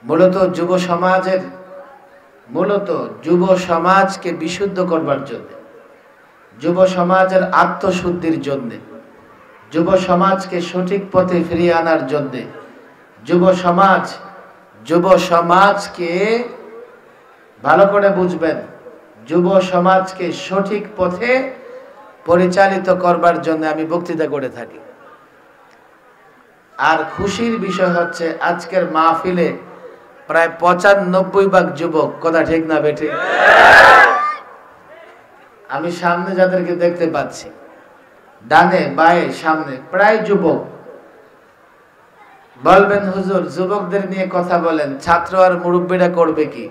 মূলত যুব সমাজকে বিশুদ্ধ করবার জন্য, যুব সমাজের আত্মশুদ্ধির জন্য, যুব সমাজকে সঠিক পথে ফিরিয়ে আনার জন্য, যুব সমাজকে ভালো করে বুঝবেন, যুব সমাজকে সঠিক পথে পরিচালিত করবার জন্য আমি বক্তৃতা করে থাকি। আর খুশির বিষয় হচ্ছে আজকের মাহফিলে প্রায় 95% যুবক। কথা ঠিক না বেঠিক? আমি সামনে যাদেরকে দেখতে পাচ্ছি, ডানে বায়ে সামনে, প্রায় যুবক। বলবেন হুজুর যুবকদের নিয়ে কথা বলেন, ছাত্র আর মুরব্বীরা করবে কি?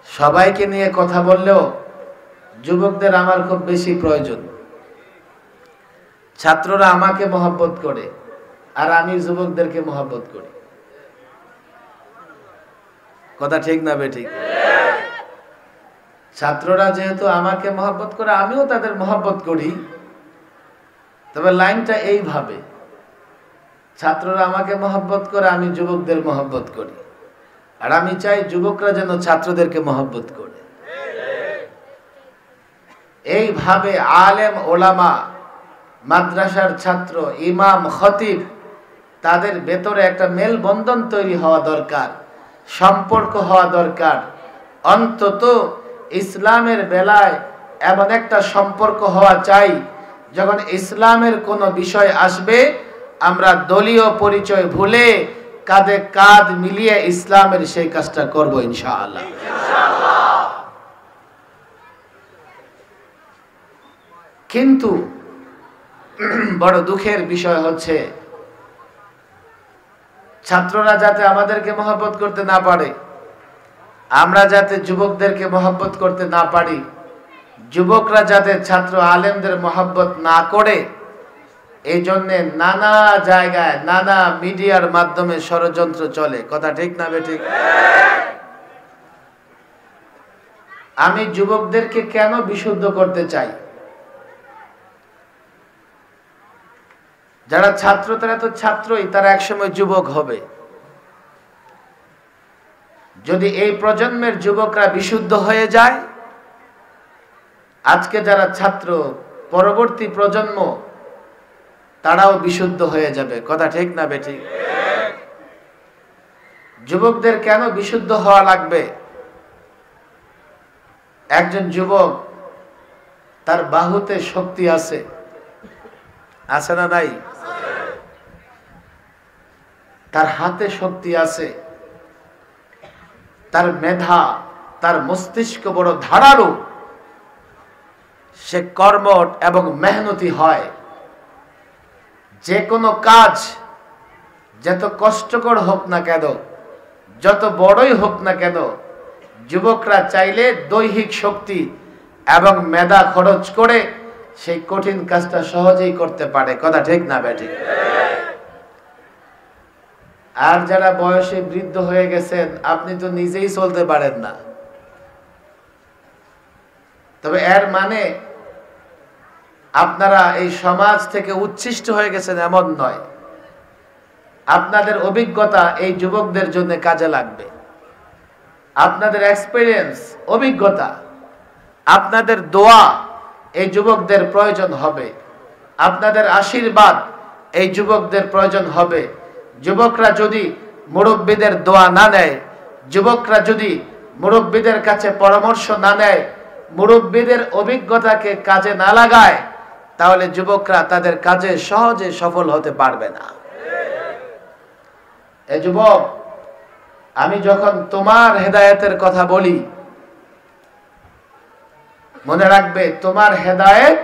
সবাইকে নিয়ে কথা বললেও যুবকদের আমার খুব বেশি প্রয়োজন। ছাত্ররা আমাকে মহব্বত করে আর আমি যুবকদেরকে মহব্বত করি। কথা ঠিক না বেঠিক? ছাত্ররা যেহেতু আমাকে মহব্বত করে, আমিও তাদের মহব্বত করি। তবে লাইনটা এইভাবে, ছাত্ররা আমাকে মহব্বত করে, আমি যুবকদের মহব্বত করি। আর আমি চাই যুবকরা যেন ছাত্রদেরকে মহব্বত করে। এইভাবে আলেম ওলামা, মাদ্রাসার ছাত্র, ইমাম, খতিব, তাদের ভেতরে একটা মেলবন্ধন তৈরি হওয়া দরকার, সম্পর্ক হওয়া দরকার। অন্তত ইসলামের বেলায় এমন একটা সম্পর্ক হওয়া চাই, যখন ইসলামের কোনো বিষয় আসবে আমরা দলীয় পরিচয় ভুলে কাঁধে কাঁধ মিলিয়ে ইসলামের সেই কাজটা করব ইনশাআল্লাহ। কিন্তু বড় দুঃখের বিষয় হচ্ছে ছাত্ররা যাতে আমাদেরকে মহব্বত করতে না পারে, আমরা যাতে যুবকদেরকে মহব্বত করতে না পারি, যুবকরা যাতে ছাত্র আলেমদের মহব্বত না করে, এই জন্যে নানা জায়গায় নানা মিডিয়ার মাধ্যমে ষড়যন্ত্র চলে। কথা ঠিক না বেঠিক? আমি যুবকদেরকে কেন বিশুদ্ধ করতে চাই? যারা ছাত্র তারা তো ছাত্রই, তারা একসময় যুবক হবে। যদি এই প্রজন্মের যুবকরা বিশুদ্ধ হয়ে যায়, আজকে যারা ছাত্র, পরবর্তী প্রজন্ম তারাও বিশুদ্ধ হয়ে যাবে। কথা ঠিক না বেঠিক? যুবকদের কেন বিশুদ্ধ হওয়া লাগবে? একজন যুবক, তার বাহুতে শক্তি আছে, আছে না নাই? তার হাতে শক্তি আছে, তার মেধা, তার মস্তিষ্ক বড় ধারালো, সে কর্মঠ এবং মেহনতি হয়। যে কোনো কাজ যত কষ্টকর হোক না কেন, যত বড়ই হোক না কেন, যুবকরা চাইলে দৈহিক শক্তি এবং মেধা খরচ করে সেই কঠিন কাজটা সহজেই করতে পারে। কথা ঠিক না বেঠিক? আর যারা বয়সে বৃদ্ধ হয়ে গেছেন, আপনি তো নিজেই চলতে পারেন না। তবে এর মানে আপনারা এই সমাজ থেকে উচ্ছিষ্ট হয়ে গেছেন এমন নয়। আপনাদের অভিজ্ঞতা এই যুবকদের জন্য কাজে লাগবে। আপনাদের এক্সপেরিয়েন্স, অভিজ্ঞতা, আপনাদের দোয়া এই যুবকদের প্রয়োজন হবে। আপনাদের আশীর্বাদ এই যুবকদের প্রয়োজন হবে। যুবকরা যদি মুরব্বীদের দোয়া না নেয়, যুবকরা যদি মুরব্বীদের কাছে পরামর্শ না নেয়, মুরব্বীদের অভিজ্ঞতাকে কাজে না লাগায়, তাহলে যুবকরা তাদের কাজে সহজে সফল হতে পারবে না। এ যুবক, আমি যখন তোমার হেদায়েতের কথা বলি, মনে রাখবে তোমার হেদায়েত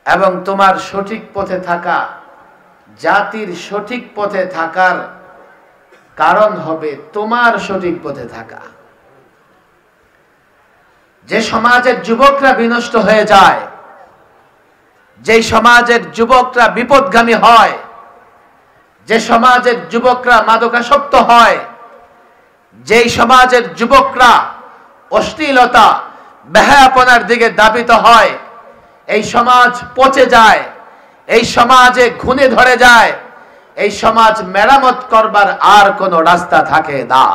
এবং তোমার সঠিক পথে থাকা, জাতির সঠিক পথে থাকার কারণ হবে তোমার সঠিক পথে থাকা। যে সমাজের যুবকরা বিনষ্ট হয়ে যায়, যে সমাজের যুবকরা বিপদগামী হয়, যে সমাজের যুবকরা মাদকাসক্ত হয়, যেই সমাজের যুবকরা অশ্লীলতা, বেহায়াপনার দিকে ধাবিত হয়, এই সমাজ পচে যায়, এই সমাজে ঘুণে ধরে যায়, এই সমাজ মেরামত করবার আর কোনো রাস্তা থাকে না।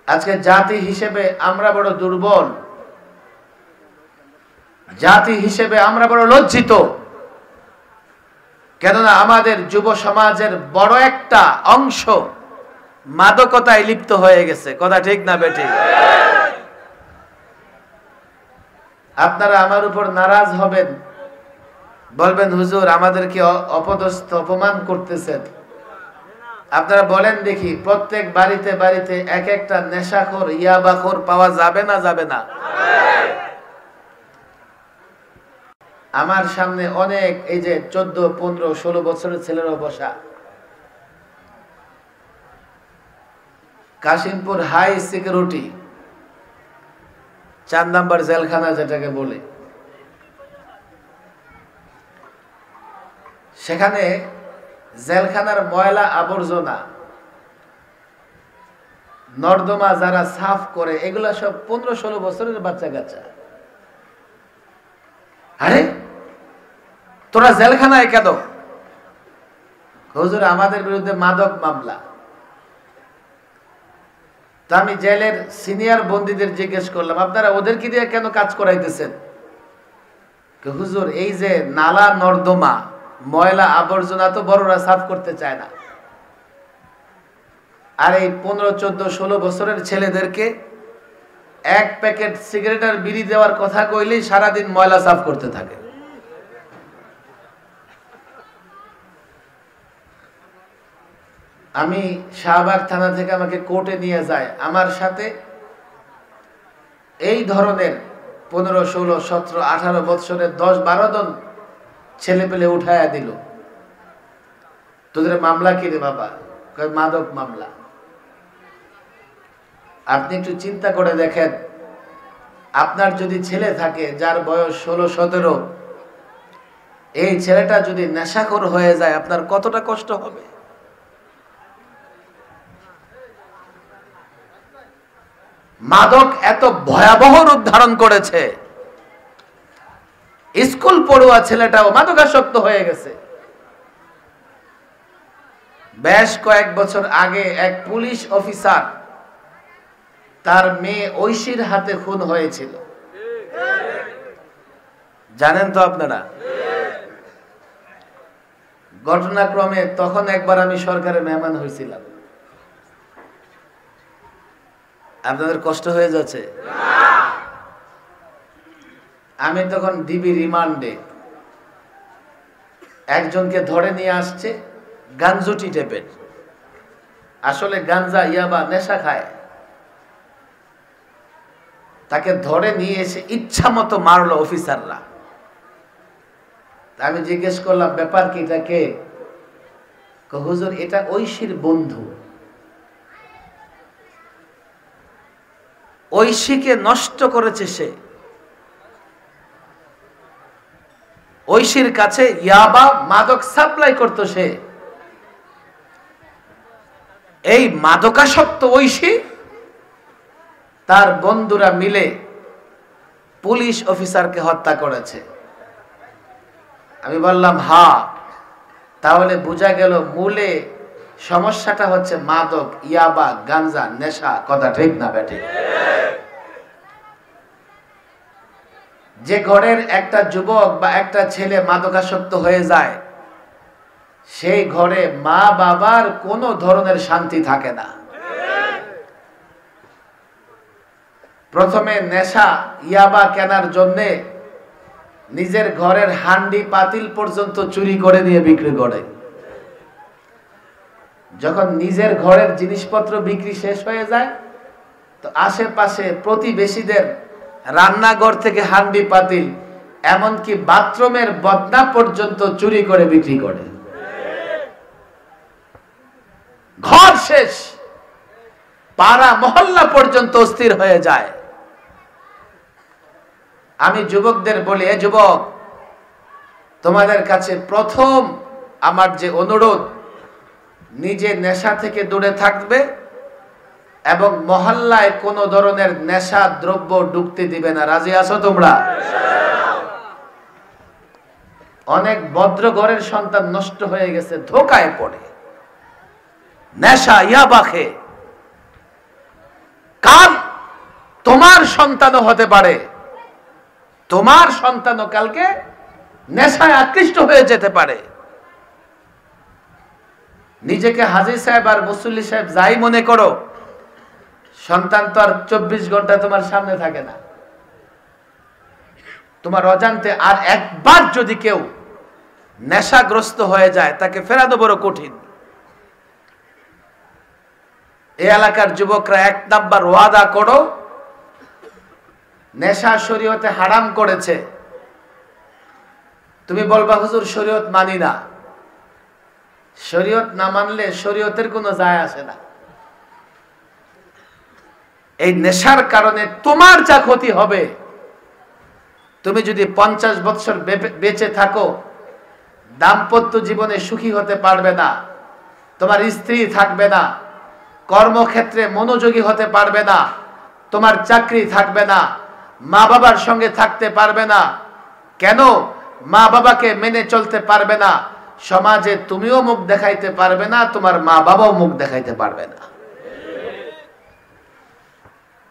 আজকে জাতি হিসেবে আমরা বড় দুর্বল, জাতি হিসেবে আমরা বড় লজ্জিত। কেননা আমাদের যুব সমাজের বড় একটা অংশ মাদকতায় লিপ্ত হয়ে গেছে। কথা ঠিক না বেঠিক? আপনারা আমার উপর নারাজ হবেন, বলবেন হুজুর আমাদেরকে অপদস্থ অপমান করতেছেন। আপনারা বলেন দেখি, প্রত্যেক বাড়িতে বাড়িতে এক একটা নেশাখোর ইয়াবাখোর পাওয়া যাবে না যাবে না? আমার সামনে অনেক এই যে 14, 15, 16 বছরের ছেলেরা বসা। কাশিমপুর হাই সিকিউরিটি 4 নাম্বার জেলখানা যেটাকে বলে, সেখানে জেলখানার ময়লা আবর্জনা নর্দমা যারা সাফ করে এগুলা সব 15-16 বছরের বাচ্চা কাচ্চা। আরে তোরা জেলখানায় কেন? হুজুর আমাদের বিরুদ্ধে মাদক মামলা। তা আমি জেলের সিনিয়র বন্দীদের জিজ্ঞেস করলাম, আপনারা ওদেরকে দিয়ে কেন কাজ করাইতেছেন? হুজুর এই যে নালা নর্দমা ময়লা আবর্জনা তো বড়রা সাফ করতে চায় না, আর এই 15, 14, 16 বছরের ছেলেদেরকে এক প্যাকেট সিগারেট আর বিড়ি দেওয়ার কথা কইলেই সারাদিন ময়লা সাফ করতে থাকে। আমি শাহবাগ থানা থেকে আমাকে কোর্টে নিয়ে যায়, আমার সাথে এই ধরনের 15, 16, 17, 18 বছরের 10-12 জন ছেলে পেলে উঠায়া দিল। তোদের মামলা কি রে বাবা? মাদক মামলা। আপনি একটু চিন্তা করে দেখেন, আপনার যদি ছেলে থাকে যার বয়স 16-17, এই ছেলেটা যদি নেশাখোর হয়ে যায় আপনার কতটা কষ্ট হবে? মাদক এত ভয়াবহ রূপ ধারণ করেছে, স্কুল পড়ুয়া ছেলেটাও মাদকাসক্ত হয়ে গেছে। বেশ কয়েক বছর আগে এক পুলিশ অফিসার তার মেয়ে ঐশীর হাতে খুন হয়েছিল, জানেন তো আপনারা? ঘটনাক্রমে তখন একবার আমি সরকারের মেহমান হয়েছিলাম। আপনাদের কষ্ট হয়ে যাচ্ছে? আমি তখন ডিবি রিমান্ডে, একজনকে ধরে নিয়ে আসছে গাঞ্জুটি টেপের, আসলে গাঞ্জা ইয়াবা নেশা খায়। তাকে ধরে নিয়ে এসে ইচ্ছা মতো মারলো অফিসাররা। আমি জিজ্ঞেস করলাম ব্যাপার কি, এটা কে? হুজুর এটা ঐশীর বন্ধু, ঐশীকে নষ্ট করেছে সে। ঐশীর কাছে ইয়াবা মাদক সাপ্লাই করতো সে। এই মাদকাসক্ত ঐশী তার বন্ধুরা মিলে পুলিশ অফিসারকে হত্যা করেছে। আমি বললাম হ্যাঁ, তাহলে বোঝা গেল মূলে সমস্যাটা হচ্ছে মাদক, ইয়াবা, গাঞ্জা, নেশা। কথা ঠিক না বেঠিক? যে ঘরের একটা যুবক বা একটা ছেলে মাদকাসক্ত হয়ে যায়, সেই ঘরে মা বাবার কোনো ধরনের শান্তি থাকে না। প্রথমে নেশা ইয়াবা কেনার জন্যে নিজের ঘরের হান্ডি পাতিল পর্যন্ত চুরি করে নিয়ে বিক্রি করে। যখন নিজের ঘরের জিনিসপত্র বিক্রি শেষ হয়ে যায়, তো আশেপাশে প্রতিবেশীদের রান্নাঘর থেকে হান্ডি পাতিল, এমনকি বাথরুমের বদনা পর্যন্ত চুরি করে বিক্রি করে। ঘর শেষ, পাড়া মহল্লা পর্যন্ত অস্থির হয়ে যায়। আমি যুবকদের বলি, এ যুবক, তোমাদের কাছে প্রথম আমার যে অনুরোধ, নিজে নেশা থেকে দূরে থাকবে এবং মহল্লায় কোনো ধরনের নেশা দ্রব্য ঢুকতে দিবে না। রাজি আছো তোমরা? অনেক ভদ্র ঘরের সন্তান নষ্ট হয়ে গেছে ধোকায় পড়ে, নেশা ইয়াবা খেয়ে। কাল তোমার সন্তানও হতে পারে, তোমার সন্তানও কালকে নেশায় আকৃষ্ট হয়ে যেতে পারে। নিজেকে হাজী সাহেব আর মুসল্লি সাহেব যাই মনে করো, সন্তান তো আর 24 ঘন্টা তোমার সামনে থাকে না। তোমার অজান্তে আর একবার যদি কেউ নেশাগ্রস্ত হয়ে যায়, তাকে ফেরানো বড় কঠিন। এই এলাকার যুবকরা 1 নাম্বার ওয়াদা করো, নেশা শরীয়তে হারাম করেছে। তুমি বলবা হুজুর শরীয়ত মানি না। শরীয়ত না মানলে শরীয়তের কোনো যায় আসে না। এই নেশার কারণে তোমার যা ক্ষতি হবে, তুমি যদি 50 বছর বেঁচে থাকো, দাম্পত্য জীবনে সুখী হতে পারবে না, তোমার স্ত্রী থাকবে না, কর্মক্ষেত্রে মনোযোগী হতে পারবে না, তোমার চাকরি থাকবে না, মা বাবার সঙ্গে থাকতে পারবে না। কেন? মা বাবাকে মেনে চলতে পারবে না, সমাজে তুমিও মুখ দেখাইতে পারবে না, তোমার মা বাবাও মুখ দেখাইতে পারবে না।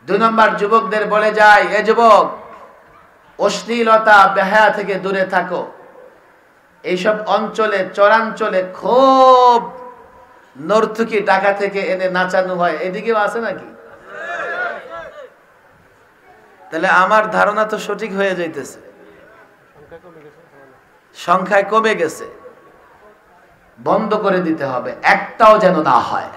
2 নম্বর যুবকদের বলে যায়, এ যুবক, অশ্লীলতা বেহায়া থেকে দূরে থাকো। এইসব অঞ্চলে, চরাঞ্চলে খুব নর্তকী টাকা থেকে এনে নাচানো হয়, এদিকেও আছে নাকি? তাহলে আমার ধারণা তো সঠিক হয়ে যাইতেছে, সংখ্যায় কমে গেছে। বন্ধ করে দিতে হবে, একটাও যেন না হয়।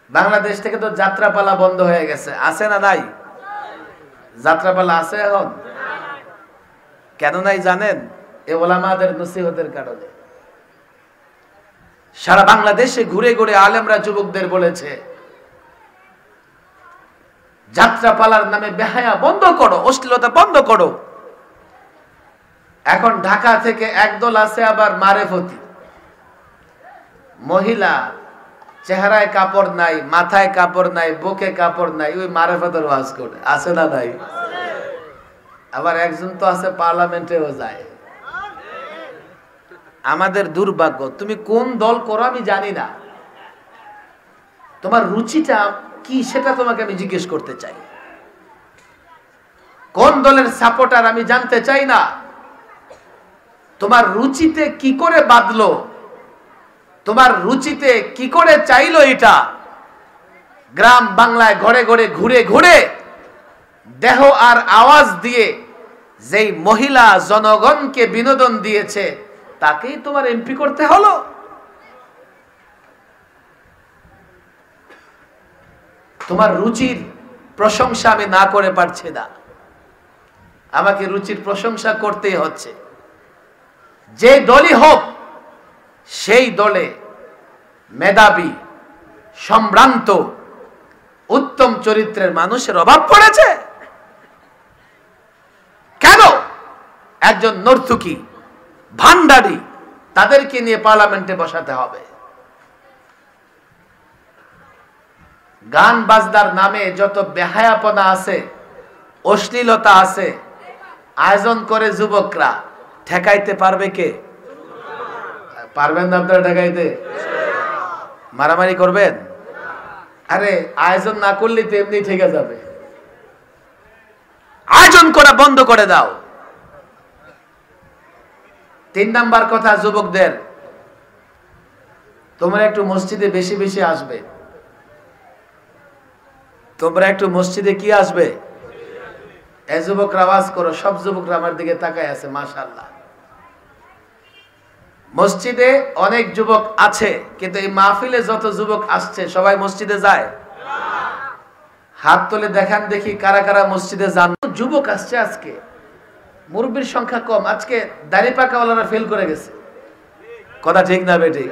বাংলাদেশ থেকে তো যাত্রাপালা বন্ধ হয়ে গেছে, আছে না নাই? যাত্রাপালা আছে এখন? কেন নাই জানেন? এ ওলামাদের নসিহতের কারণে। সারা বাংলাদেশে ঘুরে ঘুরে আলেমরা যুবকদের বলেছে, যাত্রাপালার নামে বেহায়া বন্ধ করো, অশ্লীলতা বন্ধ করো। এখন ঢাকা থেকে একদল আছে আবার মারেফতি মহিলা, চেহারায় কাপড় নাই, মাথায় কাপড় নাই, বুকে কাপড় নাই, ওই মারেফতের ওয়াজ করে, আছে না নাই? আবার একজন তো আছে পার্লামেন্টেও যায়। আমাদের দুর্ভাগ্য। তুমি কোন দল করো আমি জানি না, তোমার রুচিটা কি সেটা তোমাকে আমি জিজ্ঞেস করতে চাই। কোন দলের সাপোর্টার আমি জানতে চাই না, তোমার রুচিতে কি করে বাঁধলো, তোমার রুচিতে কি করে চাইলো এটা। গ্রাম বাংলায় ঘরে ঘরে ঘুরে ঘুরে দেহ আর আওয়াজ দিয়ে যেই মহিলা জনগণকে বিনোদন দিয়েছে, তাকেই তোমার এমপি করতে হলো। তোমার রুচির প্রশংসা আমি না করে পারছি না, আমাকে রুচির প্রশংসা করতেই হচ্ছে। যে দলই হোক, সেই দলে মেধাবী, সম্ভ্রান্ত, উত্তম চরিত্রের মানুষের অভাব পড়েছে। কেন? একজন নর্তকী, ভান্ডারী, তাদেরকে নিয়ে পার্লামেন্টে বসাতে হবে। গান বাজনার নামে যত বেহায়াপনা আছে, অশ্লীলতা আছে, আয়োজন করে যুবকরা, ঠেকাইতে পারবে কে? পারবেন না আপনারা ঠেকাইতে? মারামারি করবেন? আরে আয়োজন না করলে তো এমনি ঠেকে যাবে। আয়োজন করা বন্ধ করে দাও। 3 নাম্বার কথা যুবকদের, তোমরা একটু মসজিদে বেশি বেশি আসবে। তোমরা একটু মসজিদে কি আসবে? এই যুবকরা আওয়াজ করো, সব যুবকরা আমার দিকে তাকায় আছে, মাশাআল্লাহ। মসজিদে অনেক যুবক আছে, কিন্তু এই মাহফিলে যত যুবক আসছে সবাই মসজিদে যায়? হাত তুলে দেখান দেখি কারা কারা মসজিদে যান। যুবক আসছে আজকে, মুরব্বীর সংখ্যা কম। আজকে দাড়ি পাকাওয়ালারা ফেল করে গেছে, কথা ঠিক না বেঠিক?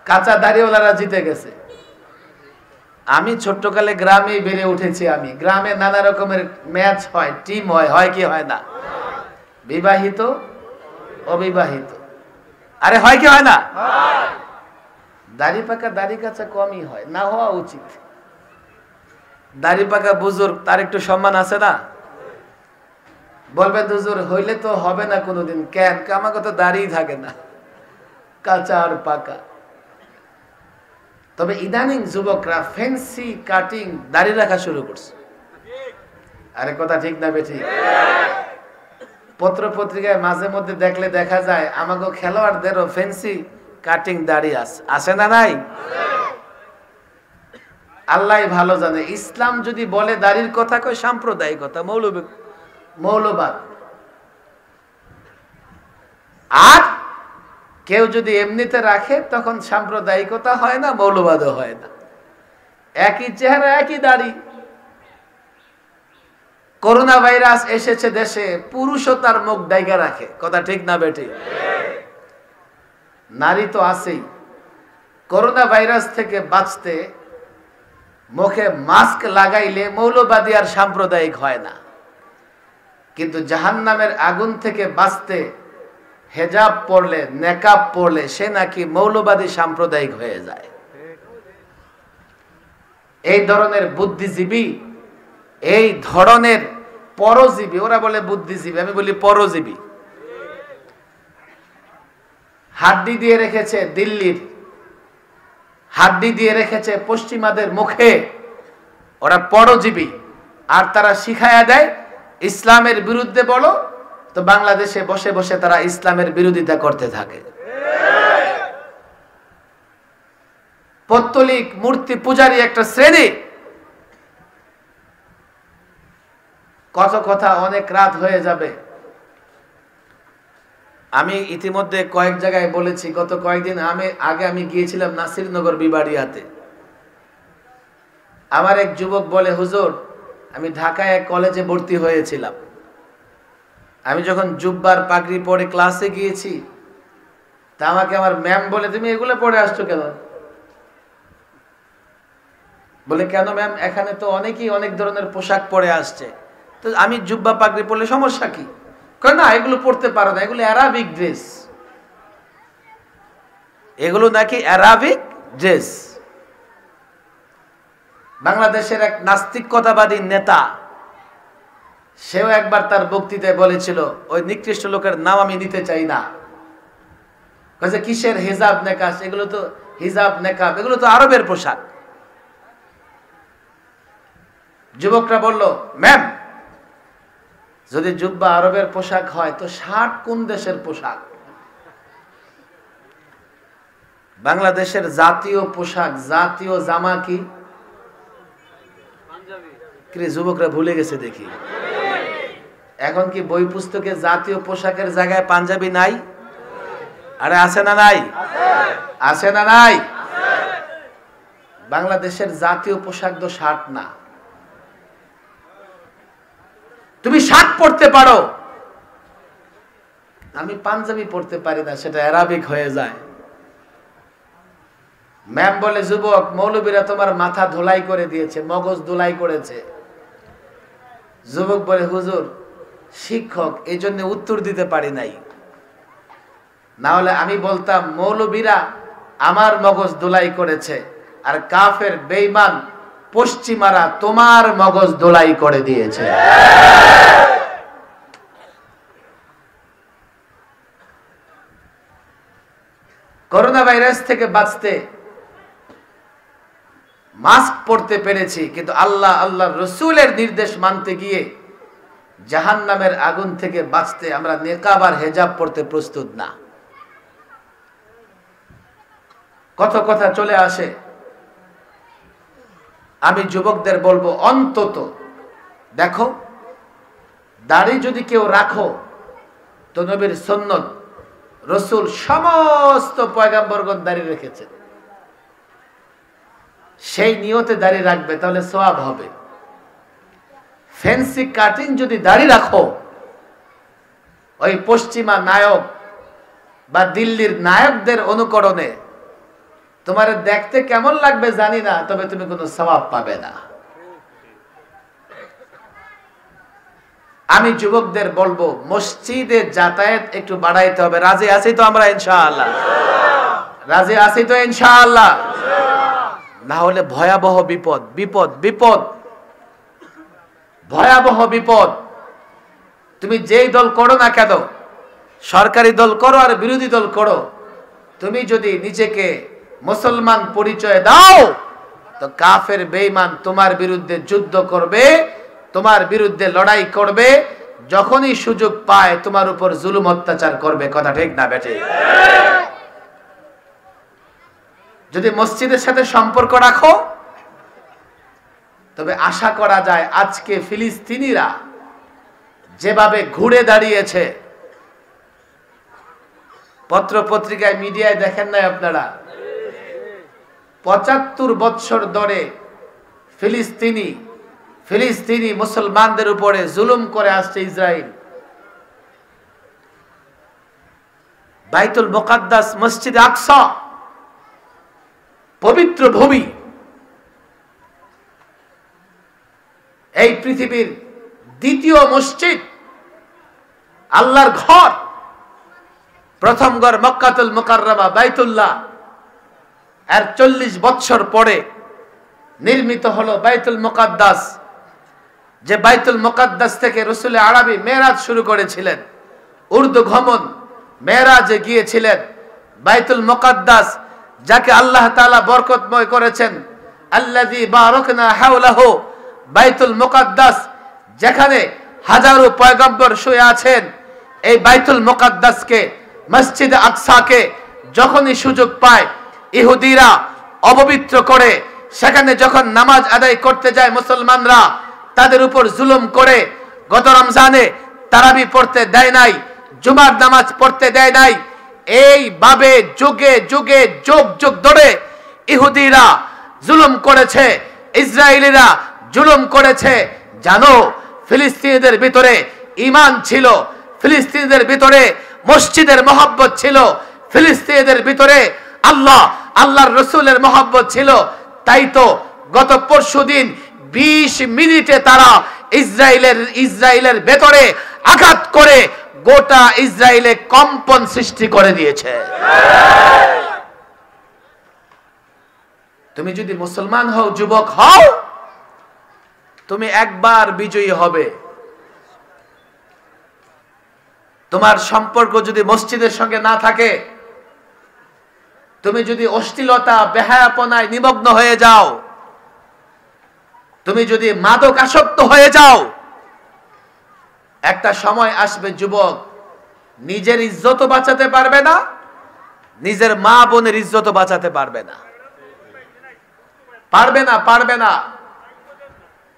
কাঁচা দাড়িওয়ালারা জিতে গেছে। আমি ছোট্টকালে গ্রামে বেড়ে উঠেছি। আমি গ্রামে নানা রকমের ম্যাচ হয়, টিম হয়, হয় কি হয় না? বিবাহিত, অবিবাহিত, আরে হয় কি হয় না? দাড়ি পাকা দাড়ি কাঁচা কমই হয়, না হওয়া উচিত। দাড়ি পাকা বুজুর্গ, তার একটু সম্মান আছে না? বলবেন হুজুর হইলে তো হবে না কোনোদিন, কেন? আমাকে তো দাড়ি থাকে না, কাঁচা আর পাকা। তবে ইদানিং যুবকরা ফ্যান্সি কাটিং দাড়ি রাখা শুরু করছে। আরে কথা ঠিক না বেঠি? পত্র পত্রিকায় মাঝে মধ্যে দেখলে দেখা যায় আমাকে খেলোয়াড়দেরও ফ্যান্সি কাটিং দাড়ি আছে না নাই? আল্লাহ ভালো জানে। ইসলাম যদি বলে দাড়ির কথা, কয় সাম্প্রদায়িকতা, মৌলবাদ। আর কেউ যদি এমনিতে রাখে তখন সাম্প্রদায়িকতা হয় না, মৌলবাদও হয় না, একই চেহারা একই দাড়ি। করোনা ভাইরাস এসেছে দেশে, পুরুষও তার মুখ ডাইকা রাখে, কথা ঠিক না বেটি? নারী তো আছেই। করোনা ভাইরাস থেকে বাঁচতে মুখে মাস্ক লাগাইলে মৌলবাদী আর সাম্প্রদায়িক হয় না, কিন্তু জাহান্নামের আগুন থেকে বাঁচতে হেজাব পরলে, নেকাব পরলে সে নাকি মৌলবাদী সাম্প্রদায়িক হয়ে যায়। এই ধরনের বুদ্ধিজীবী, এই ধরনের পরজীবী, ওরা বলে বুদ্ধিজীবী, আমি বলি পরজীবী, হাড্ডি দিয়ে রেখেছে দিল্লির, হাড্ডি দিয়ে রেখেছে পশ্চিমাদের মুখে, ওরা পরজীবী। আর তারা শিখায়া দেয় ইসলামের বিরুদ্ধে বলো, তো বাংলাদেশে বসে বসে তারা ইসলামের বিরোধিতা করতে থাকে। পৌত্তলিক মূর্তি পূজারী একটা শ্রেণী। কত কথা, অনেক রাত হয়ে যাবে। আমি ইতিমধ্যে কয়েক জায়গায় বলেছি, গত কয়েকদিন আগে আমি গিয়েছিলাম নাসিরনগর বিবাড়িয়াতে। আমার এক যুবক বলে, হুজুর আমি ঢাকায় এক কলেজে ভর্তি হয়েছিলাম, আমি যখন জুব্বার পাগড়ি পরে ক্লাসে গিয়েছি, তা আমাকে আমার ম্যাম বলে, তুমি এগুলো পরে আসছো কেন? বলে, কেন ম্যাম, এখানে তো অনেকেই অনেক ধরনের পোশাক পরে আসছে, তো আমি জুব্বা পাগড়ি পরলে সমস্যা কি? কয় না, এগুলো পড়তে পারো না, এগুলো অ্যারাবিক ড্রেস, এগুলো নাকি অ্যারাবিক ড্রেস। বাংলাদেশের এক নাস্তিকতাবাদী নেতা, সেও একবার তার বক্তৃতায় বলেছিল, ওই নিকৃষ্ট লোকের নাম আমি নিতে চাই না, কিসের হিজাব নেকাব, এগুলো তো হিজাব নেকাব, এগুলো তো আরবের পোশাক। যুবকরা বলল, ম্যাম যদি জুব্বা আরবের পোশাক হয় তো শার্ট কোন দেশের পোশাক? বাংলাদেশের জাতীয় পোশাক, জাতীয় জামা কি? যুবকরা ভুলে গেছে দেখি। এখন কি বই পুস্তকে জাতীয় পোশাকের জায়গায় পাঞ্জাবি নাই? আরে আছে না নাই? আছে না নাই? বাংলাদেশের জাতীয় পোশাক তো শার্ট না। তুমি শার্ট পরতে পারো, আমি পাঞ্জাবি পরতে পারি না, সেটা অ্যারাবিক হয়ে যায়। ম্যাম বলে, যুবক মৌলবীরা তোমার মাথা ধুলাই করে দিয়েছে, মগজ ধুলাই করেছে। যুবক বলে, হুজুর শিক্ষক, এই জন্য উত্তর দিতে পারি নাই, না হলে আমি বলতাম মৌলবীরা আমার মগজ ধুলাই করেছে, আর কাফের বেঈমান পশ্চিমারা তোমার মগজ ধুলাই করে দিয়েছে। করোনা ভাইরাস থেকে বাঁচতে মাস্ক পরতে পেরেছি, কিন্তু আল্লাহর রাসূলের নির্দেশ মানতে গিয়ে জাহান্নামের আগুন থেকে বাঁচতে আমরা নেকাব আর হেজাব পরতে প্রস্তুত না। কত কথা চলে আসে। আমি যুবকদের বলবো, অন্তত দেখো, দাড়ি যদি কেউ রাখো তো নবীর সুন্নত, রাসূল সমস্ত পয়গম্বরগণ দাড়ি রেখেছেন, সেই নিয়তে দাড়ি রাখবে, তাহলে সওয়াব হবে। ফ্যান্সি কাটিং যদি দাড়ি রাখো, ওই পশ্চিমা নায়ক বা দিল্লির নায়কদের অনুকরণে, তোমার দেখতে কেমন লাগবে জানি না, তবে তুমি কোনো সওয়াব পাবে না। আমি যুবকদের বলবো, মসজিদে যাতায়াত একটু বাড়াইতে হবে। রাজি আছি তো আমরা ইনশাআল্লাহ? রাজি আছি তো ইনশাআল্লাহ? না হলে ভয়াবহ বিপদ, বিপদ, বিপদ, ভয়াবহ বিপদ। তুমি যেই দল করো না কেন, সরকারি দল করো আর বিরোধী দল করো, তুমি যদি নিজেকে মুসলমান পরিচয় দাও তো কাফের বেঈমান তোমার বিরুদ্ধে যুদ্ধ করবে, তোমার বিরুদ্ধে লড়াই করবে, যখনই সুযোগ পায় তোমার উপর জুলুম অত্যাচার করবে। কথা ঠিক না বেঠে? যদি মসজিদের সাথে সম্পর্ক রাখো তবে আশা করা যায় আজকে ফিলিস্তিনিরা যেভাবে ঘুরে দাঁড়িয়েছে, পত্র পত্রিকায় মিডিয়ায় দেখেন নাই আপনারা, ৭৫ বৎসর ধরে ফিলিস্তিনি মুসলমানদের উপরে জুলুম করে আসছে ইসরায়েল। বাইতুল মুকাদ্দাস, মসজিদ আকসা, পবিত্র ভূমি, এই পৃথিবীর দ্বিতীয় মসজিদ, আল্লাহর ঘর, প্রথম ঘর মক্কাতুল মুকাররমা বাইতুল্লাহ, আর ৪০ বৎসর পরে নির্মিত হলো বাইতুল মুকাদ্দাস, যে বাইতুল মুকাদ্দাস থেকে রাসূল আরবি মেরাজ শুরু করেছিলেন, উর্দু ভ্রমণ মেরাজে গিয়েছিলেন। বাইতুল মুকাদ্দাস যাকে আল্লাহ তাআলা বরকতময় করেছেন, আল্লাযী বারাকনা হাওলাহু, বাইতুল মুকাদ্দাস যেখানে হাজারো পয়গম্বর শুয়ে আছেন, এই বাইতুল মুকাদ্দাসকে, মসজিদ আকসাকে যখনই সুযোগ পায় ইহুদিরা অপবিত্র করে, সেখানে যখন নামাজ আদায় করতে যায় মুসলমানরা তাদের উপর জুলুম করে। গত রমজানে তারাবি পড়তে দেয় নাই, জুমার নামাজ পড়তে দেয় নাই। এইভাবে যুগে যুগে যুগ যুগ ধরে ইহুদিরা জুলুম করেছে, ইসরায়েলিরা জুলুম করেছে। জানো, ফিলিস্তিনিদের ভিতরে ঈমান ছিল, ফিলিস্তিনিদের ভিতরে মসজিদের মহব্বত ছিল, ফিলিস্তিনিদের ভিতরে আল্লাহর রাসূলের মহব্বত ছিল। তাই তো গত পরশুদিন 20 মিনিটে তারা ইসরায়েলের ভেতরে আঘাত করে গোটা ইসরায়েলে কম্পন সৃষ্টি করে দিয়েছে। তুমি যদি মুসলমান হও, যুবক হও, তুমি একবার বিজয়ী হবে। তোমার সম্পর্ক যদি মসজিদের সঙ্গে না থাকে, তুমি যদি অশ্লীলতা বেহায়াপনায় নিমগ্ন হয়ে যাও, তুমি যদি মাদক আসক্ত হয়ে যাও, একটা সময় আসবে যুবক নিজের ইজ্জতও বাঁচাতে পারবে না, নিজের মা বোনের ইজ্জতও বাঁচাতে পারবে না। পারবে না।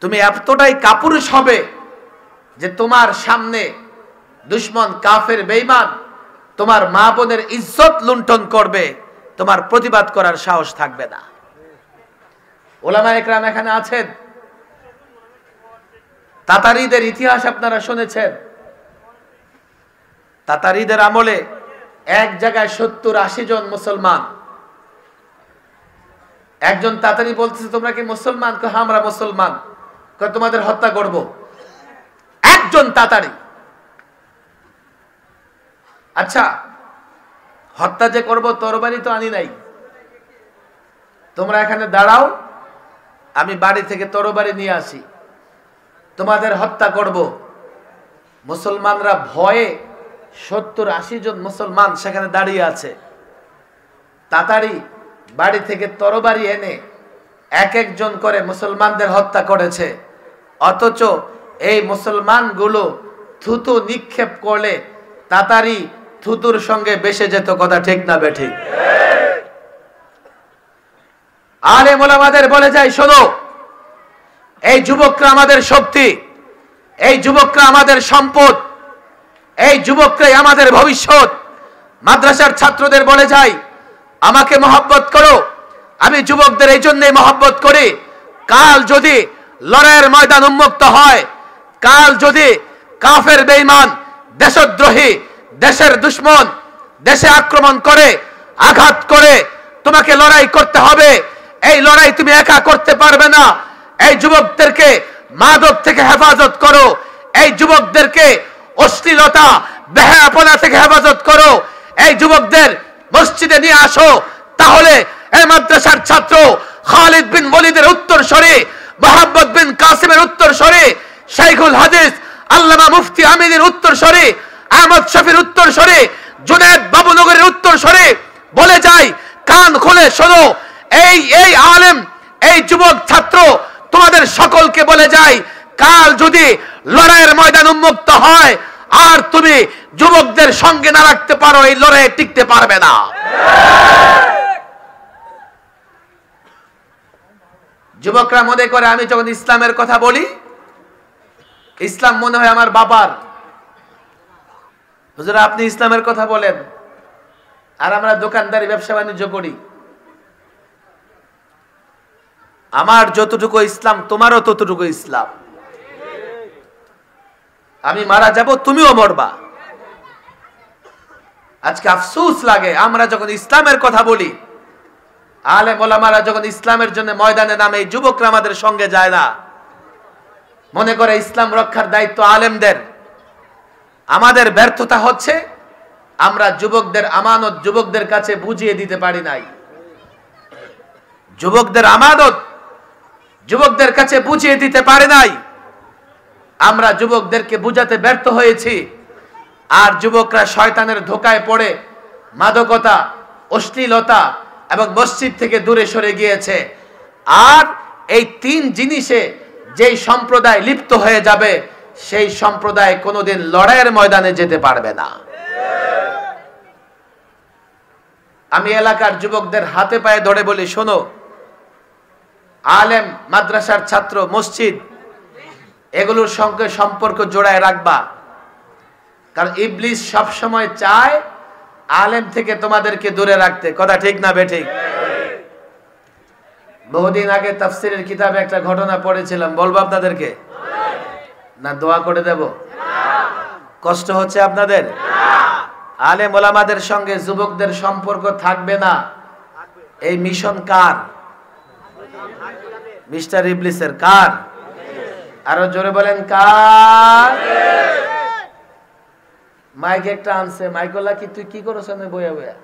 তুমি এতটাই কাপুরুষ হবে যে তোমার সামনে দুশমন, কাফের, বেঈমান তোমার মা বোনের ইজ্জত লুণ্ঠন করবে, তোমার প্রতিবাদ করার সাহস থাকবে না। ওলামা একরাম এখানে আছেন, তাতারীদের ইতিহাস আপনারা শুনেছেন। তাতারীদের আমলে এক জায়গায় 70-80 জন মুসলমান। একজন তাতারী বলতেছে, তোমরা কি মুসলমান? হ্যাঁ আমরা মুসলমান। তোমাদের হত্যা করব। একজন তাতারী। আচ্ছা, হত্যা যে করব তরবারি তো আনি নাই, তোমরা এখানে দাঁড়াও, আমি বাড়ি থেকে তরবারি নিয়ে আসি, তোমাদের হত্যা করব। মুসলমানরা ভয়ে, 70-80 জন মুসলমান সেখানে দাঁড়িয়ে আছে। তাতারী বাড়ি থেকে তরবারি এনে এক একজন করে মুসলমানদের হত্যা করেছে। অথচ এই মুসলমানগুলো থুতু নিক্ষেপ করলে তাতারী থুতুর সঙ্গে বেসে যেত। কথা ঠিক না বেঠিক? আলেম ওলামাদের বলে যায়, শোনো, এই যুবকরা আমাদের শক্তি, এই যুবকরা আমাদের সম্পদ, এই যুবকরাই আমাদের ভবিষ্যৎ। মাদ্রাসার ছাত্রদের বলে যায়, আমাকে মহব্বত করো। আমি যুবকদের এই জন্যই মহব্বত করি, কাল যদি লড়াইয়ের ময়দান উন্মুক্ত হয়, কাল যদি কাফের বেঈমান, দেশদ্রোহী, দেশের দুশমন দেশে আক্রমণ করে, আঘাত করে, তোমাকে লড়াই করতে হবে। এই লড়াই তুমি একা করতে পারবে না। এই যুবকদেরকে মাদক থেকে হেফাজত করো, এই যুবকদেরকে অশ্লীলতা বেহায়াপনা থেকে হেফাজত করো, এই যুবকদের মসজিদে নিয়ে আসো। তাহলে এই মাদ্রাসার ছাত্র খালিদ বিন ওয়ালিদের উত্তরসূরি, মুহাম্মদ বিন কাসিমের উত্তরসূরি, শাইখুল হাদিস আল্লামা মুফতি আমিনের উত্তর স্বরে, আহমদ শফির উত্তর স্বরে, জুনায়েদ বাবুনগরের উত্তর স্বরে বলে যায়, কান খুলে শোনো, এই আলেম, এই যুবক ছাত্র তোমাদের সকলকে বলে যায়, কাল যদি লড়াইয়ের ময়দান উন্মুক্ত হয় আর তুমি যুবকদের সঙ্গে না রাখতে পারো, এই লড়াইয়ে টিকতে পারবে না। যুবকরা মনে করে আমি যখন ইসলামের কথা বলি, ইসলাম মনে হয় আমার বাবার। হুজুর আপনি ইসলামের কথা বলেন, আর আমরা দোকানদারি ব্যবসা বাণিজ্য করি। আমার যতটুকু ইসলাম তোমারও ততটুকু ইসলাম। আমি মারা যাব, তুমিও মরবা। আজকে আফসোস লাগে আমরা যখন ইসলামের কথা বলি, আলেম ওলামারা যখন ইসলামের জন্য ময়দানে নামে, যুবকরা আমাদের সঙ্গে যায় না। মনে করে ইসলাম রক্ষার দায়িত্ব আলেমদের। আমাদের ব্যর্থতা হচ্ছে আমরা যুবকদের আমানত যুবকদের কাছে বুঝিয়ে দিতে পারি নাই। যুবকদের আমানত যুবকদের কাছে বুঝিয়ে দিতে পারি নাই। আমরা যুবকদেরকে বুঝাতে ব্যর্থ হয়েছি, আর যুবকরা শয়তানের ধোকায় পড়ে মাদকতা, অশ্লীলতা এবং মসজিদ থেকে দূরে সরে গিয়েছে। আর এই তিন জিনিসে যেই সম্প্রদায় লিপ্ত হয়ে যাবে, সেই সম্প্রদায় কোনোদিন লড়াইয়ের ময়দানে যেতে পারবে না। আমি এলাকার যুবকদের হাতে পায়ে ধরে বলি, শোনো, আলেম, মাদ্রাসার ছাত্র, মসজিদ, এগুলোর সঙ্গে সম্পর্ক জোড়ায় রাখবা। কারণ ইবলিস সবসময় চায় আলেম থেকে তোমাদেরকে দূরে রাখতে। কথা ঠিক না বেঠিক? বহুদিন আগে তাফসিরের কিতাবে একটা ঘটনা পড়েছিলাম, বলবো আপনাদেরকে না দোয়া করে দেব? কষ্ট হচ্ছে আপনাদের? আলেম ওলামাদের সঙ্গে যুবকদের সম্পর্ক থাকবে না, এই মিশন কার? মিস্টার ইবলিসের। কার? আরো জোরে বলেন, কার? মাইক একটা আনছে, মাইকলা কি তুই কি করছ বইয়া বইয়া?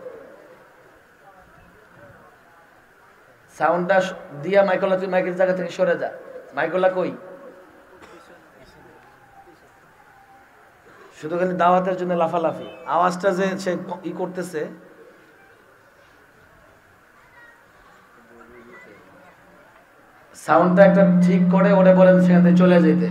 সাউন্ডটা দিয়া মাইকলা, তুই মাইকের জায়গা থেকে সরে যা। মাইকলা কই? শুধু খালি দাওয়াতের জন্য লাফালাফি, আওয়াজটা যে সে ই করতেছে। সাউন্ডটা একটা ঠিক করে ওরে বলেন সেখান থেকে চলে যেতে।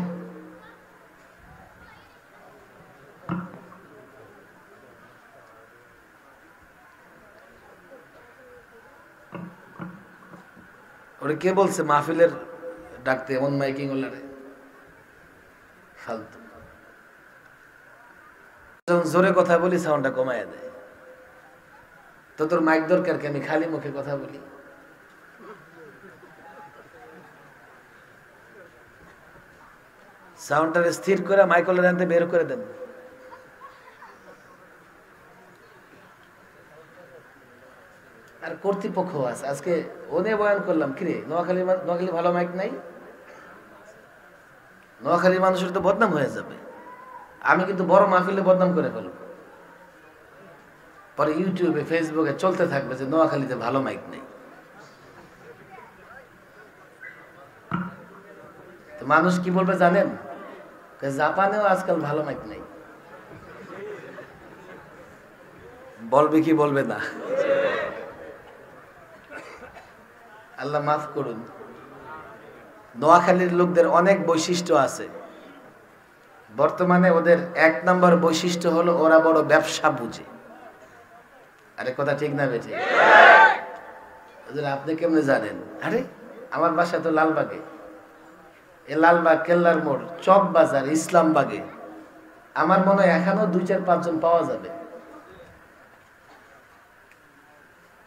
ওরে কে বলছে মাহফিলের ডাকতে এমন মাইকিং ওলারে? ফালতু। যখন জোরে কথা বলি সাউন্ডটা কমায় দেয়। তো তোর মাইক দরকার কি? আমি খালি মুখে কথা বলি। সাউন্ডটা স্থির করে মাইকলের আনতে বের করে দেন। আর কর্তৃপক্ষ আছে, আজকে ওনে বয়ান করলাম, কিরে নোয়াখালী ভালো মাইক নাই? নোয়াখালীর মানুষের তো বদনাম হয়ে যাবে। আমি কিন্তু বড় মাহফিলে বদনাম করে ফেলব, পরে ইউটিউবে ফেসবুকে চলতে থাকবে যে নোয়াখালীতে ভালো মাইক নেই। তো মানুষ কি বলবে জানেন? জাপানেও আজকাল ভালো মাইক নেই। বলবে কি বলবে না? আল্লাহ মাফ করুন। নোয়াখালীর লোকদের অনেক বৈশিষ্ট্য আছে। বর্তমানে ওদের এক নম্বর বৈশিষ্ট্য হলো ওরা বড় ব্যবসা বুঝে। আরে কথা ঠিক না বেঠে? আপনি কেমনে জানেন? আরে আমার বাসা তো লালবাগে। এ লালবাগ, কেল্লার মোড়, চক বাজার, ইসলামবাগে আমার মনে হয় এখনো 2-4-5 জন পাওয়া যাবে।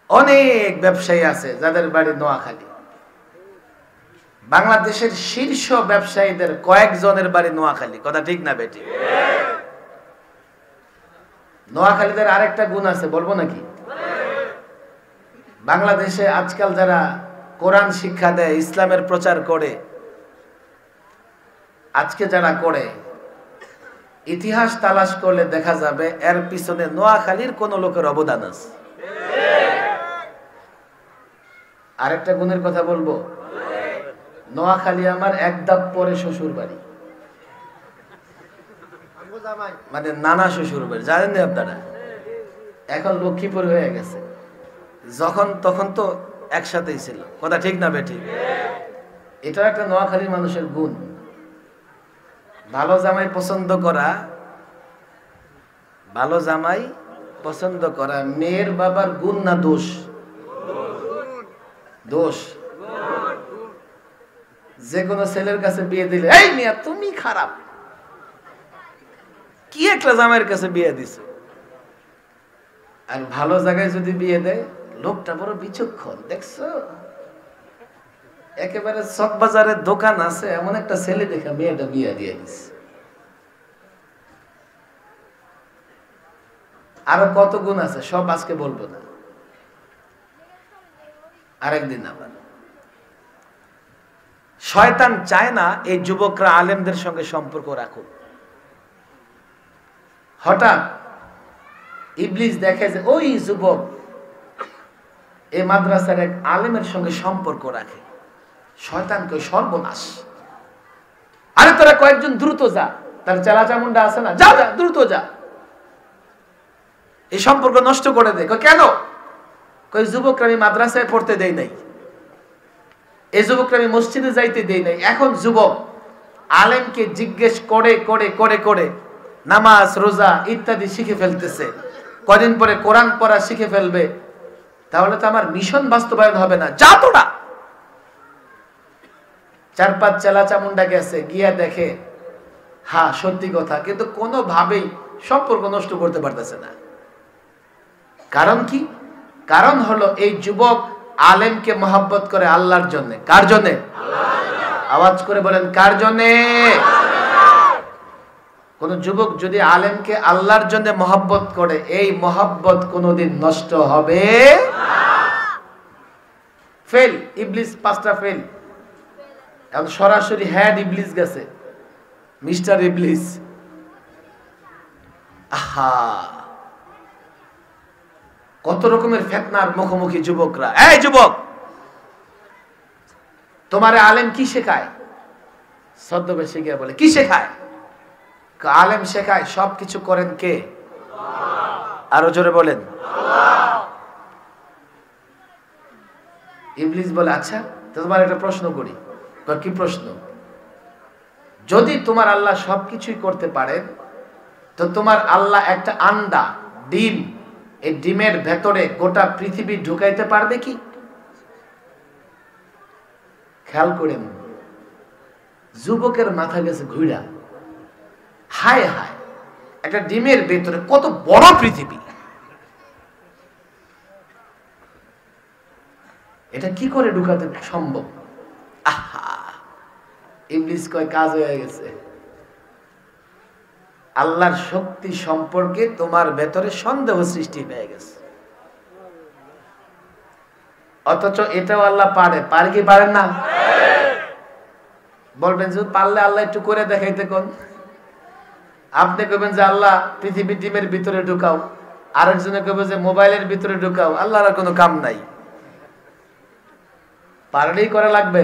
অনেক ব্যবসায়ী আছে যাদের বাড়ি নোয়াখালী। বাংলাদেশের শীর্ষ ব্যবসায়ীদের কয়েকজনের বাড়ি নোয়াখালী। কথা ঠিক না বেটি? নোয়াখালীদের আরেকটা গুণ আছে, বলবো নাকি? বাংলাদেশে আজকাল যারা কোরআন শিক্ষা দেয়, ইসলামের প্রচার করে, আজকে যারা করে, ইতিহাস তালাশ করলে দেখা যাবে এর পিছনে নোয়াখালীর কোন লোকের অবদান আছে। আরেকটা গুণের কথা বলবো, নোয়াখালী আমার এক ধাপ পরে শ্বশুর বাড়ি। মানে নানা শ্বশুর বাড়ি, জানেন না আপনারা? এখন লক্ষ্মীপুর হয়ে গেছে, যখন তখন তো একসাথেই ছিল। কথা ঠিক না বেঠিক? এটা একটা নোয়াখালীর মানুষের গুণ। ভালো জামাই পছন্দ করা, ভালো জামাই পছন্দ করা মেয়ের বাবার গুণ না দোষ? দোষ। যে কোনো ছেলের কাছে বিয়ে দিলে, এই মিয়া তুমি খারাপ, কি একটা জামাইয়ের কাছে বিয়ে দিছো। আর ভালো জায়গায় যদি বিয়ে দেয়, লোকটা বড় বিচক্ষণ, দেখছো একেবারে চক বাজারের দোকান আছে এমন একটা ছেলে দেখে মেয়েটা বিয়ে দিয়ে দিছে। আরো কত গুণ আছে, সব আজকে বলবো না, আরেকদিন আবার। শয়তান চায় না এই যুবকরা আলেমদের সঙ্গে সম্পর্ক রাখুক। হঠাৎ ইবলিস দেখে যে ওই যুবক এই মাদ্রাসার এক আলেমের সঙ্গে সম্পর্ক রাখে। শয়তানকে সর্বনাশ, আরে তোরা কয়েকজন দ্রুত যা, তার চেলা চামুন্ডা আছে না, যা যা দ্রুত যা, এই সম্পর্ক নষ্ট করে দে। কেন? কই যুবকরা আমি মাদ্রাসায় পড়তে দেই নাই, এই যুবকরা আমি মসজিদে যাইতে দেই নাই। এখন যুবক আলেমকে জিজ্ঞেস করে করে করে করে নামাজ রোজা ইত্যাদি শিখে ফেলতেছে, কদিন পরে কোরআন পড়া শিখে ফেলবে, তাহলে তো আমার মিশন বাস্তবায়ন হবে না। যা তোরা। 4-5 চেলা চামুন্ডা গেছে, গিয়া দেখে হ্যাঁ সত্যি কথা, কিন্তু কোনোভাবেই সম্পর্ক নষ্ট করতে পারতেছে না। কারণ কি? কারণ হলো এই যুবক আলেমকে মহব্বত করে আল্লাহর জন্য। কার জন্য? আওয়াজ করে বলেন, কার জন্য? কোন যুবক যদি আলেমকে আল্লাহর জন্য মহব্বত করে, এই মহব্বত কোনোদিন নষ্ট হবে না। ফেল, ইবলিস 5টা ফেল। এখন সরাসরি হেড ইবলিস গেছে, মিস্টার ইবলিস। আহা, কত রকমের ফিতনার মুখোমুখি যুবকরা। এই যুবক, তোমারে আলেম কি শেখায়? ছদ্মবেশে গিয়ে বলে, কি শেখায়? আলেম শেখায় সবকিছু করেন কে? আরো জোরে বলেন, ইবলিস বলে, আচ্ছা তোমার একটা প্রশ্ন করি। কি প্রশ্ন? যদি তোমার আল্লাহ সবকিছুই করতে পারেন, তো তোমার আল্লাহ একটা আন্ডা, ডিম, এই ডিমের ভেতরে গোটা পৃথিবী ঢুকাইতে পারবে কি? খেয়াল করেন, যুবকের মাথা গেছে ঘুরা। হায় হায়, একটা ডিমের ভেতরে কত বড় পৃথিবী, এটা কি করে ঢুকাতে সম্ভব? আহা, ইবলিস কয় কাজ হয়ে গেছে। আল্লাহর শক্তি সম্পর্কে তোমার ভেতরে সন্দেহ সৃষ্টি হয়ে গেছে। অথচ এটাও আল্লাহ পারে। পারে কি পারেন না? বলবেন যে পারলে আল্লাহ একটু করে দেখাইতে কোন। আপনি কইবেন যে আল্লাহ পৃথিবী ডিমের ভিতরে ঢুকাও, আরেকজনে কইবে যে মোবাইলের ভিতরে ঢুকাও। আল্লাহর আর কোনো কাম নাই, পারলেই করা লাগবে।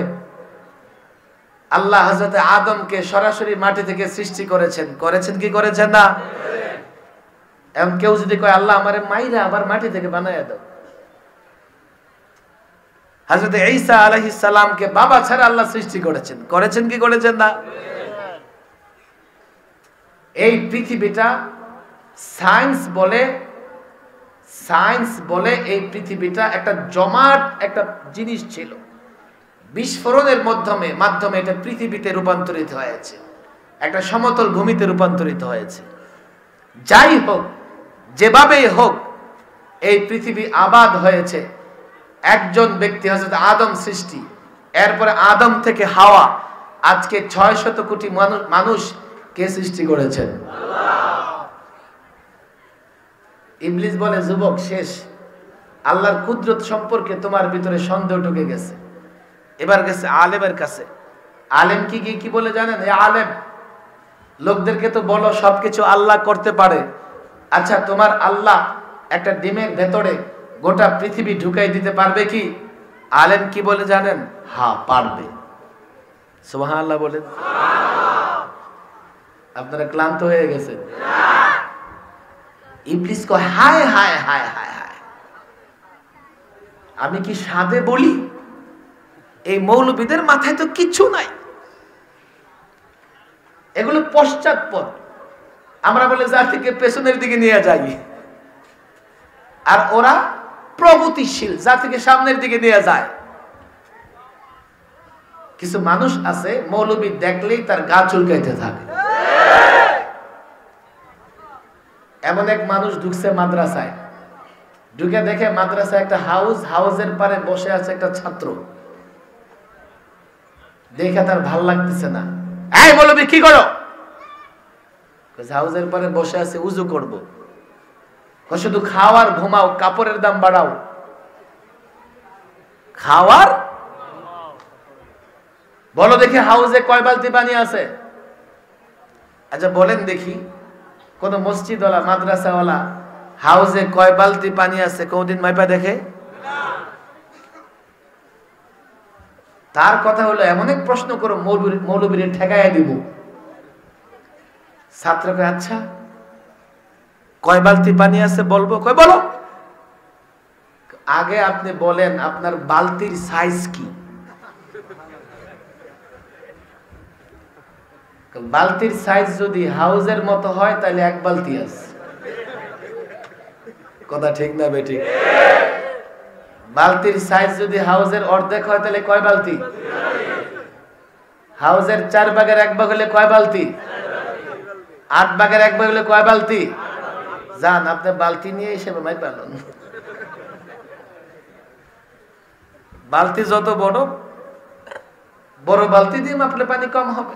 আল্লাহ হযরত আদমকে সরাসরি মাটি থেকে সৃষ্টি করেছেন, করেছেন কি করেছেন না? এমন কেউ যদি কয় আল্লাহ আমারে মাইরা আবার মাটি থেকে বানায়া দাও। হযরত ঈসা আলাইহিস সালামকে বাবা ছাড়া আল্লাহ সৃষ্টি করেছেন, করেছেন কি করেছেন না? এই পৃথিবীটা সায়েন্স বলে এই পৃথিবীটা একটা জমাট একটা জিনিস ছিল। বিস্ফোরণের মাধ্যমে এটা পৃথিবীতে রূপান্তরিত হয়েছে, একটা সমতল ভূমিতে রূপান্তরিত হয়েছে। যাই হোক, যেভাবেই হোক, এই পৃথিবী আবাদ হয়েছে একজন ব্যক্তি হযরত আদম সৃষ্টি, এরপরে আদম থেকে হাওয়া, আজকে 600 কোটি মানুষ কে সৃষ্টি করেছেন? আল্লাহ। ইবলিস বলে, যুবক শেষ, আল্লাহর কুদরত সম্পর্কে তোমার ভিতরে সন্দেহ ঢুকে গেছে। এবার গেছে আলেমের কাছে। আলেম কি বলে জানেন? এই আলেম, লোকদেরকে তো বলো সবকিছু আল্লাহ করতে পারে, আচ্ছা তোমার আল্লাহ একটা ডিমের ভেতরে গোটা পৃথিবী ঢুকাই দিতে পারবে কি? আলেম কি বলে জানেন? হ্যাঁ পারবে। সুবহানাল্লাহ বলেন। আপনারা ক্লান্ত হয়ে গেছেন? ইবলিস কয় হায় হায় হায় হায় হায়, আমি কি সাধে বলি? এই মৌলবীদের মাথায় তো কিছু নাই, এগুলো পশ্চাৎপদ। আমরা বলে জাতিকে পেছনের দিকে নিয়ে যাই, আর ওরা প্রগতিশীল, জাতিকে সামনের দিকে নিয়ে যায়। কিছু মানুষ আছে মৌলবী দেখলেই তার গা চুলকাইতে থাকে। এমন এক মানুষ ঢুকছে মাদ্রাসায়, ঢুকে দেখে মাদ্রাসায় একটা হাউস, হাউসের পারে বসে আছে একটা ছাত্র। দেখে তার ভাল লাগতেছে না। এই মৌলবী কি করো? হাউসের পারে বসে আছে, উজু করব। শুধু খাওয়ার ঘুমাও, কাপড়ের দাম বাড়াও। খাওয়ার বলো দেখি হাউসে কয় বালতি পানি আছে? আচ্ছা বলেন দেখি, কোন মসজিদওয়ালা মাদ্রাসাওয়ালা হাউসে কয় বালতি পানি আছে কোনদিন মাইপা দেখে? তার কথা হলো এমন এক প্রশ্ন করো মৌলবীর ঠেকাইয়া দিব। ছাত্রকে আচ্ছা কয় বালতি পানি আছে বলবো? কয় বলো। আগে আপনি বলেন আপনার বালতির সাইজ কি? বালতির সাইজ যদি হাউজের মতো হয় তাহলে এক বালতি আছে। কথা ঠিক না বেঠিক? বালতির সাইজ যদি হাউজের অর্ধেক হয় তাহলে কয় বালতি? হাউজের 4 ভাগের 1 ভাগ হলে কয় বালতি? 8 ভাগের 1 ভাগ হলে কয় বালতি? যান আপনি বালতি নিয়ে এসে মাই পালন। বালতি যত বড় বড় বালতি দিয়ে মাপলে পানি কম হবে।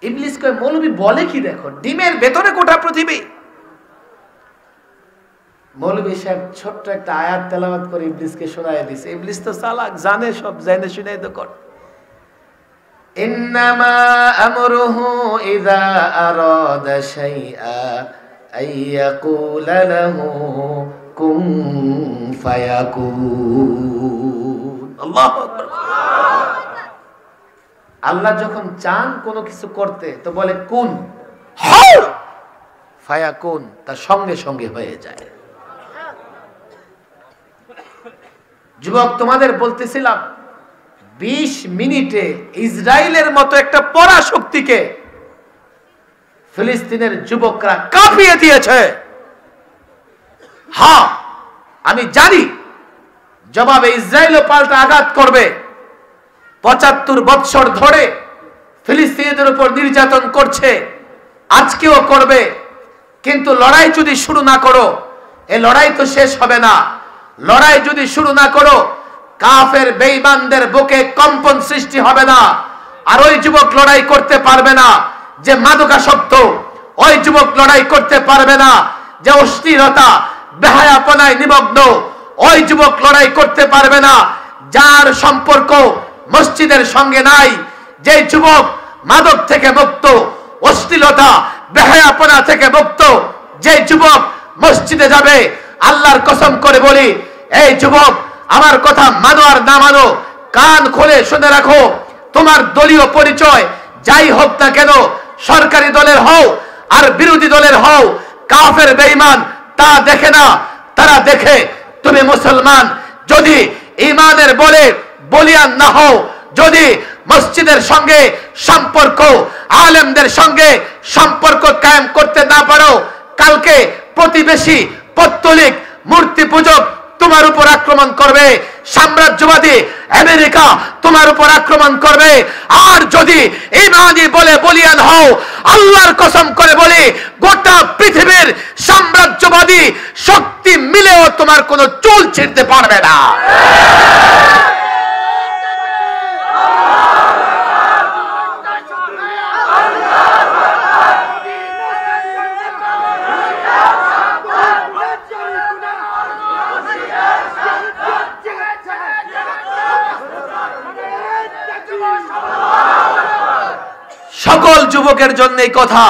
ইবলিস কয় মৌলবী বলে কি দেখো, ডিমের ভেতরে কোটা পৃথিবী। মৌলবী সাহেব ছোট্ট একটা আয়াত তেলাওয়াত করে ইবলিসকে শোনায় দিছে। ইবলিস তো চালাক, জানে সব, জানে শুনাই তো কর। ইন্নামা আমরুহু ইযা আরাদা শাইআ আইয়াকুলা লাহু কুন ফায়াকুন। আল্লাহু আকবার। আল্লাহ যখন চান কোনো কিছু করতে তো বলে কুন হও, ফায়াকুন, তার সঙ্গে সঙ্গে হয়ে যায়। যুবক তোমাদের বলতেছিলাম 20 মিনিটে ইসরায়েলের মতো একটা পরাশক্তিকে ফিলিস্তিনের যুবকরা কাঁপিয়ে দিয়েছে। হ্যাঁ আমি জানি জবাবে ইসরায়েলও পাল্টা আঘাত করবে। 75 বৎসর ধরে ফিলিস্তিনিদের উপর নির্যাতন করছে, আজকেও করবে। কিন্তু লড়াই যদি শুরু না করো, এই লড়াই তো শেষ হবে না। লড়াই যদি শুরু না করো, কাফের বেঈমানদের বুকে কম্পন সৃষ্টি হবে না। আর ওই যুবক লড়াই করতে পারবে না যে মাদকাসক্ত, ওই যুবক লড়াই করতে পারবে না যে অশ্লীলতা বেহায়াপনায় নিমগ্ন, ওই যুবক লড়াই করতে পারবে না যার সম্পর্ক মসজিদের সঙ্গে নাই। যে যুবক মাদক থেকে মুক্ত, অশ্লীলতা বেহায়াপনা থেকে মুক্ত, যে যুবক মসজিদে যাবে, আল্লাহর কসম করে বলি এই যুবক আমার কথা মানো আর না মানো, কান খুলে শুনে রাখো, তোমার দলীয় পরিচয় যাই হোক না কেন, সরকারি দলের হও আর বিরোধী দলের হও, কাফের বেঈমান তা দেখে না, তারা দেখে তুমি মুসলমান। যদি ঈমানের বলে বলিয়ান না হও, যদি মসজিদের সঙ্গে সম্পর্ক, আলেমদের সঙ্গে সম্পর্ক কায়েম করতে না পারো, কালকে প্রতিবেশী পৌত্তলিক মূর্তি পূজক তোমার উপর আক্রমণ করবে, সাম্রাজ্যবাদী আমেরিকা তোমার উপর আক্রমণ করবে। আর যদি ঈমানি বলে বলিয়ান হও, আল্লাহর কসম করে বলি গোটা পৃথিবীর সাম্রাজ্যবাদী শক্তি মিলেও তোমার কোনো চুল ছিঁড়তে পারবে না। সকল যুবকের জন্য এই কথা,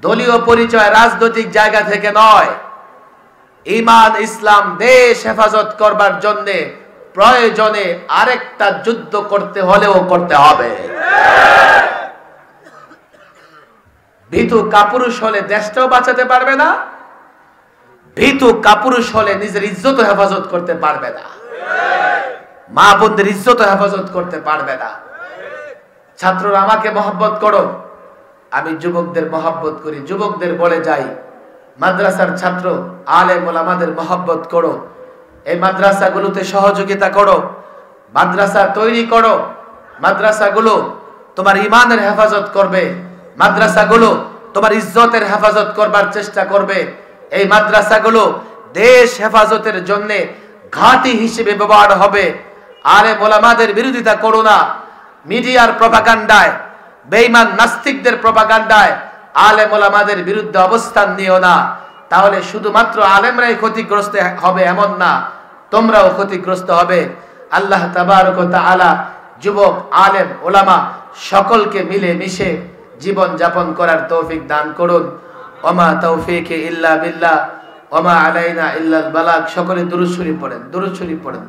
দলীয় পরিচয় রাজনৈতিক জায়গা থেকে নয়। ঈমান ইসলাম দেশ হেফাজত করবার জন্য প্রয়োজনে আরেকটা যুদ্ধ করতে হলেও করতে হবে। ভীতু কাপুরুষ হলে দেশটাও বাঁচাতে পারবে না, ভীতু কাপুরুষ হলে নিজের ইজ্জত হেফাজত করতে পারবে না, মা বোনদের ইজ্জত হেফাজত করতে পারবে না। ছাত্ররা আমাকে মহব্বত করো, আমি যুবকদের মহব্বত করি। যুবকদের বলে যাই, মাদ্রাসার ছাত্র আলেম ওলামাদের মহব্বত করো, এই মাদ্রাসাগুলোতে সহযোগিতা করো, মাদ্রাসা তৈরি করো। মাদ্রাসাগুলো তোমার ইমানের হেফাজত করবে, মাদ্রাসাগুলো তোমার ইজ্জতের হেফাজত করবার চেষ্টা করবে। এই মাদ্রাসাগুলো দেশ হেফাজতের জন্য ঘাঁটি হিসেবে ব্যবহার হবে। আলেম ওলামাদের বিরোধিতা করো না, মিডিয়ার প্রপাগান্ডায়, বেঈমান নাস্তিকদের প্রপাগান্ডায় আলেম ওলামাদের বিরুদ্ধে অবস্থান নিও না। তাহলে শুধুমাত্র আলেমরাই ক্ষতিগ্রস্ত হবে এমন না, তোমরাও ক্ষতিগ্রস্ত হবে। আল্লাহ তাবারক ওয়া তাআলা যুবক আলেম ওলামা সকলকে মিলে মিশে জীবন যাপন করার তৌফিক দান করুন। ওমা তৌফিকে ইল্লা বিল্লাহ ওমা আলাইনা ইল্লাল বালাগ। সকলে দুরূদ শরীফ পড়েন, দুরূদ শরীফ পড়েন।